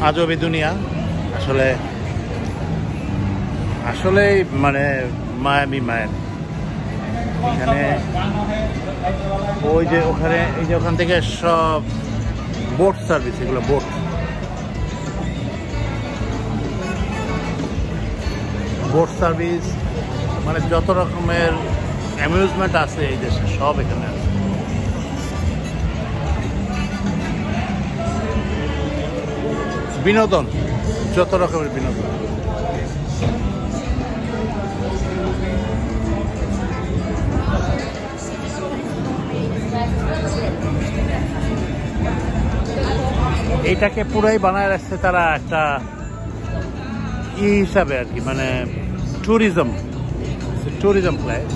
আজবই দুনিয়া আসলে আসলেই মানে মায়ামি এখানে ওই যে ওখানে এই যে ওখান থেকে সব বোট সার্ভিস, এগুলো বোট সার্ভিস মানে যত রকমের অ্যামিউজমেন্ট আছে এই দেশে সব এখানে আছে। বিনোদন, যত রকমের বিনোদন। এইটাকে পুরাই বানায় রাখছে তারা একটা হিসাবে আর কি, মানে ট্যুরিজম প্লেস।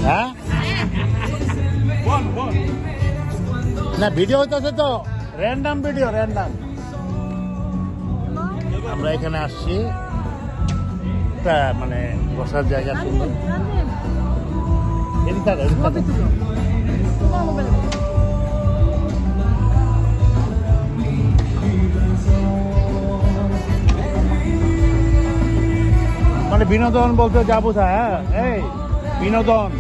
হ্যাঁ না, ভিডিও হইতেছে তো, র্যান্ডাম ভিডিও। আমরা এখানে আসছি, মানে বসার জায়গা সুন্দর। মানে বিনোদন বলতে যা বোঝায়, হ্যাঁ এই বিনোদন,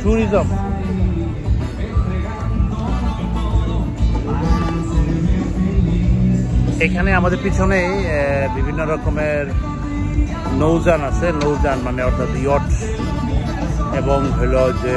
ট্যুরিজম। এখানে আমাদের পিছনেই বিভিন্ন রকমের নৌযান আছে, নৌযান মানে অর্থাৎ ইয়ট, এবং হলো যে